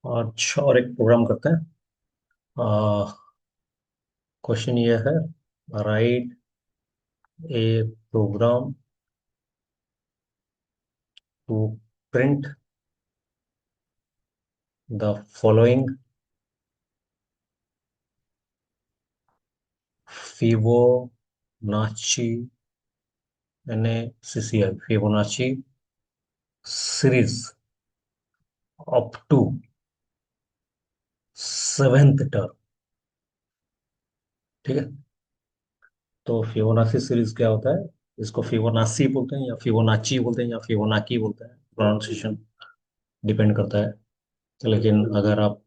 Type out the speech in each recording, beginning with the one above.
अच्छा, और एक प्रोग्राम करते हैं। क्वेश्चन ये है, write a program to print the following Fibonacci Fibonacci series up to seventh term. ठीक है। तो फिबोनाची सीरीज क्या होता है? इसको फिबोनाची बोलते हैं या फिबोनाची बोलते हैं या फिबोनाकी बोलते हैं, प्रोनाउंसिएशन डिपेंड करता है। लेकिन अगर आप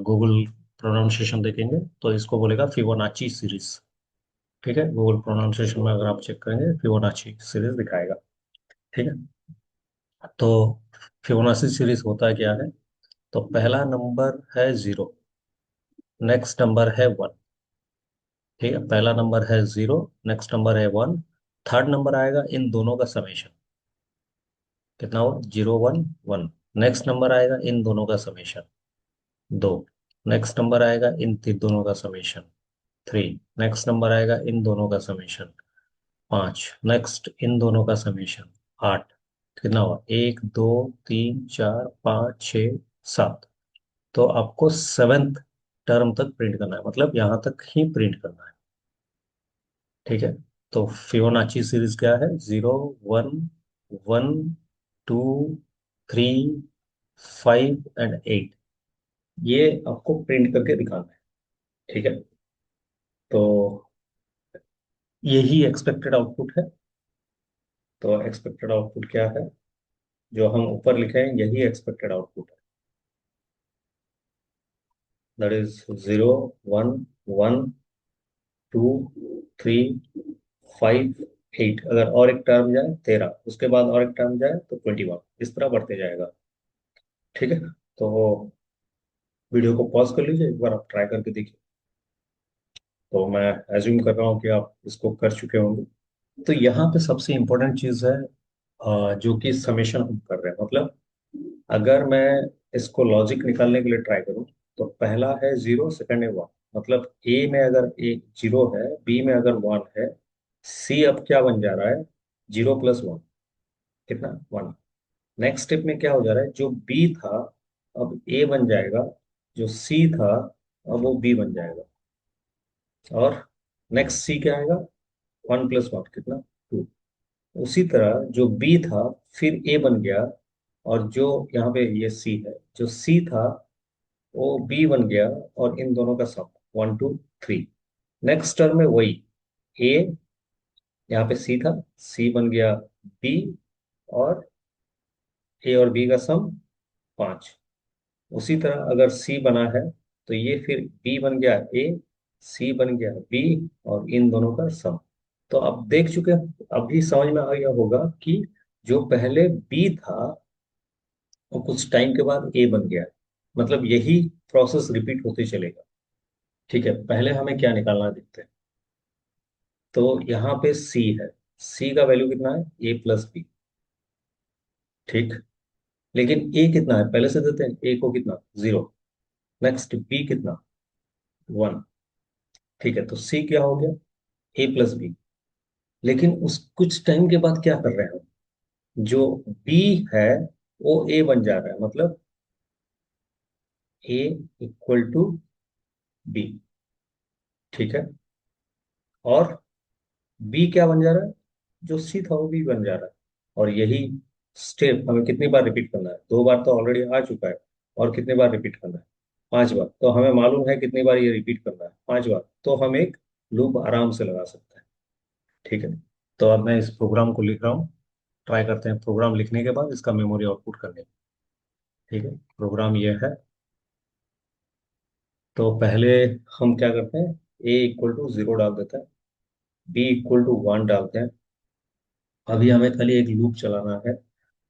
गूगल प्रोनाउंसिएशन देखेंगे तो इसको बोलेगा फिबोनाची सीरीज। ठीक है, गूगल प्रोनाउंसिएशन में अगर आप चेक करेंगे फिबोनाची सीरीज दिखाएगा। ठीक है। तो फिबोनाची सीरीज होता है क्या है? तो पहला नंबर है जीरो, नेक्स्ट नंबर है वन। ठीक है, पहला नंबर है जीरो, नेक्स्ट नंबर है वन, थर्ड नंबर आएगा इन दोनों का समेशन। कितना हुआ? Zero one one. Next number आएगा इन दोनों का समेशन दो। नेक्स्ट नंबर आएगा इन दोनों का समेशन थ्री। नेक्स्ट नंबर आएगा इन दोनों का समेशन पाँच। नेक्स्ट इन दोनों का समेशन आठ। कितना हुआ? एक दो तीन चार पाँच छ सात। तो आपको सेवेंथ टर्म तक प्रिंट करना है, मतलब यहां तक ही प्रिंट करना है। ठीक है। तो फिबोनाची सीरीज क्या है? Zero, one, one, two, three, five and eight. ये आपको प्रिंट करके दिखाना है। ठीक है। तो यही एक्सपेक्टेड आउटपुट है। तो एक्सपेक्टेड आउटपुट क्या है? जो हम ऊपर लिखे हैं यही एक्सपेक्टेड आउटपुट है। That is zero, one, one, two, three, five, eight. अगर और एक टर्म जाए 13, उसके बाद और एक टर्म जाए तो 21, इस तरह बढ़ते जाएगा। ठीक है। तो वीडियो को पॉज कर लीजिए, एक बार आप ट्राई करके देखिए। तो मैं एज्यूम कर रहा हूँ कि आप इसको कर चुके होंगे। तो यहाँ पे सबसे इम्पोर्टेंट चीज़ है, जो कि समेशन हम कर रहे हैं। मतलब अगर मैं इसको लॉजिक निकालने के लिए ट्राई करूँ, तो पहला है जीरो, सेकंड है वन। मतलब ए में अगर ए जीरो है, बी में अगर वन है, सी अब क्या बन जा रहा है? Zero plus one. कितना? वन। नेक्स्ट स्टेप में क्या हो जा रहा है? जो बी था अब ए बन जाएगा, जो सी था अब वो बी बन जाएगा। और नेक्स्ट सी क्या आएगा? वन प्लस वन कितना? टू। उसी तरह जो बी था फिर ए बन गया, और जो यहाँ पे ये सी है, जो सी था वो बी बन गया, और इन दोनों का sum one two three. Next term में वही ए, यहाँ पे सी था, सी बन गया बी, और ए और बी का सम पांच। उसी तरह अगर सी बना है तो ये फिर बी बन गया ए, सी बन गया बी, और इन दोनों का सम। तो अब देख चुके हैं, अभी समझ में आ गया होगा कि जो पहले बी था वो कुछ टाइम के बाद ए बन गया। मतलब यही प्रोसेस रिपीट होते चलेगा। ठीक है, पहले हमें क्या निकालना है देखते हैं। तो यहाँ पे सी है, सी का वैल्यू कितना है? ए प्लस बी। ठीक। लेकिन ए कितना है पहले से देते हैं, ए को कितना? जीरो। नेक्स्ट बी कितना? वन। ठीक है, तो सी क्या हो गया? ए प्लस बी। लेकिन उस कुछ टाइम के बाद क्या कर रहे हैं हम? जो बी है वो ए बन जा रहा है, मतलब ए इक्वल टू बी। ठीक है। और बी क्या बन जा रहा है? जो सी था वो बी बन जा रहा है। और यही स्टेप हमें कितनी बार रिपीट करना है? दो बार तो ऑलरेडी आ चुका है। और कितनी बार रिपीट करना है? पांच बार। तो हमें मालूम है कितनी बार ये रिपीट करना है, पांच बार। तो हम एक लूप आराम से लगा सकते हैं। ठीक है। तो अब मैं इस प्रोग्राम को लिख रहा हूँ। ट्राई करते हैं प्रोग्राम लिखने के बाद इसका मेमोरी आउटपुट करने की। ठीक है, प्रोग्राम ये है। तो पहले हम क्या करते हैं? ए इक्वल टू जीरो डाल देते हैं, बी इक्वल टू वन डालते हैं। अभी हमें खाली एक लूप चलाना है।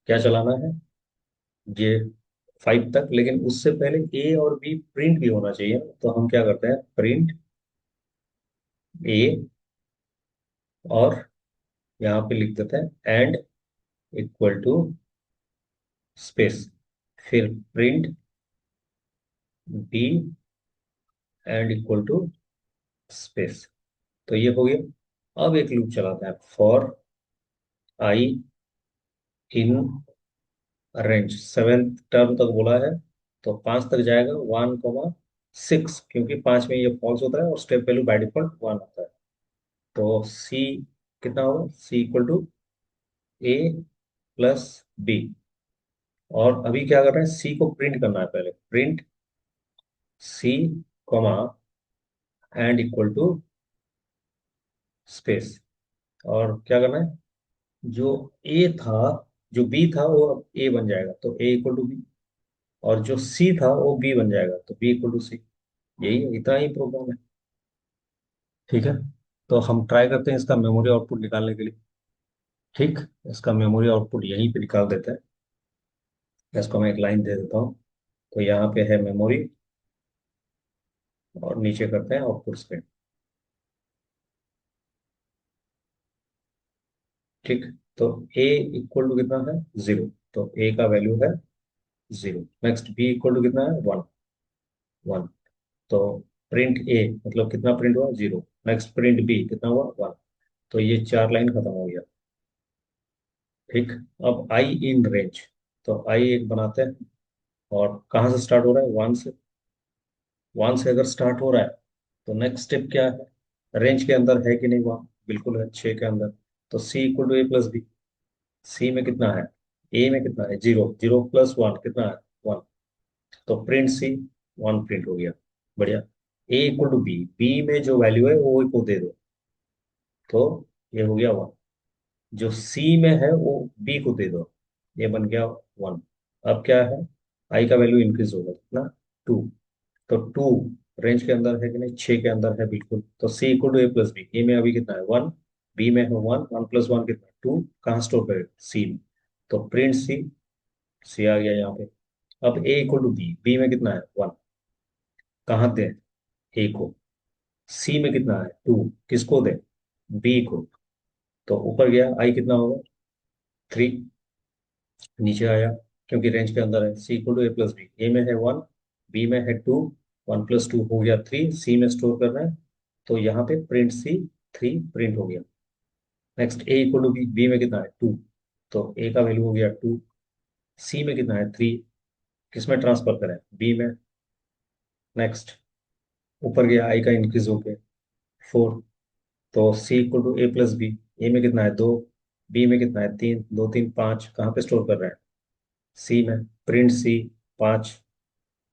क्या चलाना है? ये फाइव तक। लेकिन उससे पहले ए और बी प्रिंट भी होना चाहिए, तो हम क्या करते हैं? प्रिंट ए, और यहाँ पे लिख देते हैं एंड इक्वल टू स्पेस, फिर print b end equal to space. तो ये हो गया। अब एक लूप चलाते हैं, for i in range, seventh term तक बोला है, तो 5 तक जाएगा, 1,6, क्योंकि 5 में ये फॉल्स होता है और स्टेप वैल्यू बाय डिफॉल्ट 1 आता है। तो सी कितना होगा, c equal to a plus b. और अभी क्या कर रहे हैं, सी को प्रिंट करना है, पहले print c comma end equal to space. और क्या करना है, जो ए था, जो बी था वो अब ए बन जाएगा, तो ए इक्वल टू बी। और जो सी था वो बी बन जाएगा, तो बी इक्वल टू सी। यही है, इतना ही प्रोग्राम है। ठीक है, तो हम ट्राई करते हैं इसका मेमोरी आउटपुट निकालने के लिए। ठीक, इसका मेमोरी आउटपुट यहीं पे निकाल देते हैं। इसको मैं एक लाइन दे देता हूँ। तो यहाँ पे है मेमोरी, और नीचे करते हैं आउटपुट स्क्रीन। ठीक, तो ए इक्वल टू कितना है, 0। तो ए का वैल्यू है 0। नेक्स्ट बी इक्वल टू कितना है, 1। 1, तो प्रिंट ए मतलब कितना प्रिंट हुआ, 0। नेक्स्ट प्रिंट बी कितना हुआ, 1। तो ये 4 लाइन खत्म हो गया। ठीक, अब आई इन रेंज, तो आई एक बनाते हैं। और कहाँ से स्टार्ट हो रहा है, 1 से। 1 से अगर स्टार्ट हो रहा है, तो नेक्स्ट स्टेप क्या है, रेंज के अंदर है कि नहीं, वहाँ बिल्कुल है, 6 के अंदर। तो c equal to a plus b. C में कितना है, ए में कितना है, 0। 0 प्लस 1 कितना है, 1। तो प्रिंट सी, 1 प्रिंट हो गया। बढ़िया। ए इक्वल टू बी, बी में जो वैल्यू है वो को दे दो। तो ये हो गया 1। जो सी में है वो बी को दे दो, ये बन गया 1। अब क्या है, आई का वैल्यू इंक्रीज होगा कितना, 2। तो 2 रेंज के अंदर है कि नहीं, 6 के अंदर है बिल्कुल। तो c equal to a plus b, a में अभी कितना है, 1। बी में है 1, 1 प्लस 1 कितना, 2। कहाँ स्टोर करेगा, सी में। तो प्रिंट सी, सी आ गया यहाँ पे। अब ए इक्वल टू बी, बी में कितना है, 1। कहाँ दे, ए को। सी में कितना है, 2। किसको दे, बी को। तो ऊपर गया, आई कितना होगा, 3। नीचे आया, क्योंकि रेंज के अंदर है, c equal to a plus b. A में है 1, बी में है 2। 1 प्लस 2 हो गया 3, सी में स्टोर करना है। तो यहाँ पे प्रिंट सी, 3 प्रिंट हो गया। Next a equal to b, b में कितना है, 2। तो ए का वैल्यू हो गया 2। सी में कितना है, 3। किस में ट्रांसफर करें, बी में। नेक्स्ट ऊपर गया, आई का इंक्रीज हो गया, 4। तो c equal to a plus b. A में कितना है, 2। बी में कितना है, 3। 2 3 5, कहाँ पे स्टोर कर रहे हैं, सी में। Print c, 5।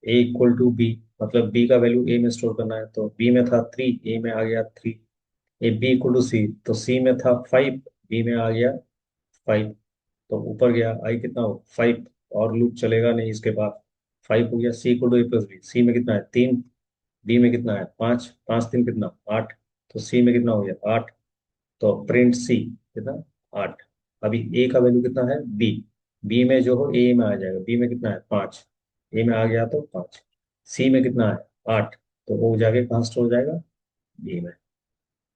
A equal to b, मतलब बी का वैल्यू ए में स्टोर करना है, तो बी में था 3, ए में आ गया 3। ए बी इक्वल टू सी, तो सी में था 5, बी में आ गया 5। तो ऊपर गया, आई कितना हो, 5। और लूप चलेगा नहीं इसके बाद। 5 हो गया, c equal to a plus b. C में कितना है, 3। बी में कितना है, 5। 5 3 कितना, 8। तो सी में कितना हो गया, 8। तो प्रिंट सी कितना, 8। अभी ए का वैल्यू कितना है, बी। बी में जो हो ए में आ जाएगा, बी में कितना है, 5। ए में आ गया तो 5। सी में कितना है, 8। तो वो जाके कहाँ स्टोर हो जाएगा, बी में।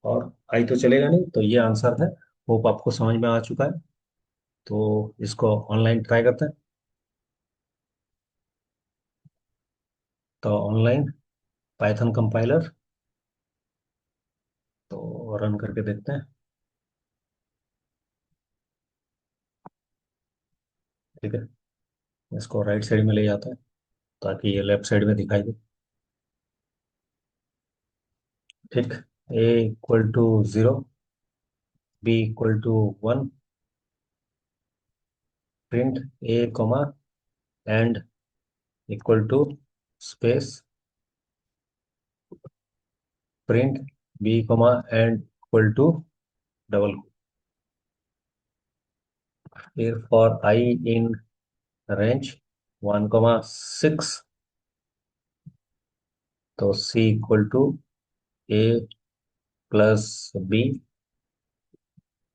और आई तो चलेगा नहीं, तो ये आंसर है। होप आपको समझ में आ चुका है। तो इसको ऑनलाइन ट्राई करते हैं। तो ऑनलाइन पाइथन कंपाइलर, तो रन करके देखते हैं। ठीक है, इसको राइट साइड में ले जाता है, ताकि ये लेफ्ट साइड में दिखाई दे। ठीक, a equal to 0, b equal to 1, print a comma end equal to space, print b comma end equal to double. फिर फॉर आई इन रेंज 1,6, तो c equal to a plus b,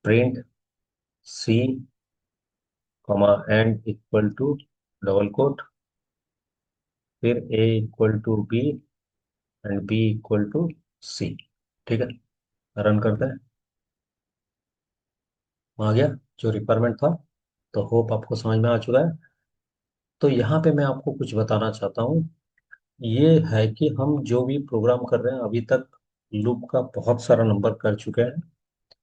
print c comma end equal to double quote, फिर a equal to b and b equal to c. ठीक है, run करते हैं। आ गया जो requirement था। तो होप आपको समझ में आ चुका है। तो यहाँ पे मैं आपको कुछ बताना चाहता हूँ ये है कि हम जो भी प्रोग्राम कर रहे हैं अभी तक लूप का बहुत सारा नंबर कर चुके हैं,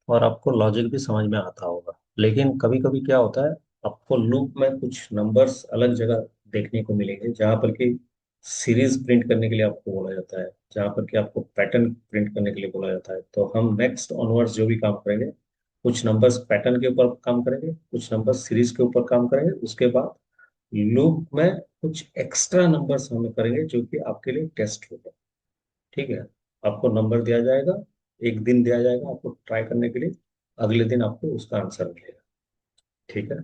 और आपको लॉजिक भी समझ में आता होगा। लेकिन कभी कभी क्या होता है, आपको लूप में कुछ नंबर्स अलग जगह देखने को मिलेंगे, जहाँ पर कि सीरीज प्रिंट करने के लिए आपको बोला जाता है, जहाँ पर कि आपको पैटर्न प्रिंट करने के लिए बोला जाता है। तो हम नेक्स्ट ऑनवर्ड्स जो भी काम करेंगे, कुछ नंबर्स पैटर्न के ऊपर काम करेंगे, कुछ नंबर्स सीरीज के ऊपर काम करेंगे, उसके बाद लूप में कुछ एक्स्ट्रा नंबर्स हम करेंगे जो कि आपके लिए टेस्ट होगा। ठीक है, आपको नंबर दिया जाएगा, एक दिन दिया जाएगा आपको ट्राई करने के लिए, अगले दिन आपको उसका आंसर मिलेगा। ठीक है,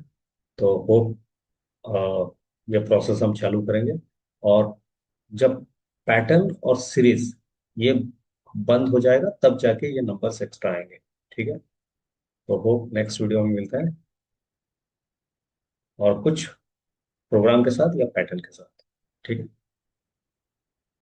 तो होप ये प्रोसेस हम चालू करेंगे। और जब पैटर्न और सीरीज ये बंद हो जाएगा तब जाके ये नंबर्स एक्स्ट्रा आएंगे। ठीक है, तो होप नेक्स्ट वीडियो में मिलता है, और कुछ प्रोग्राम के साथ या पैटर्न के साथ। ठीक है।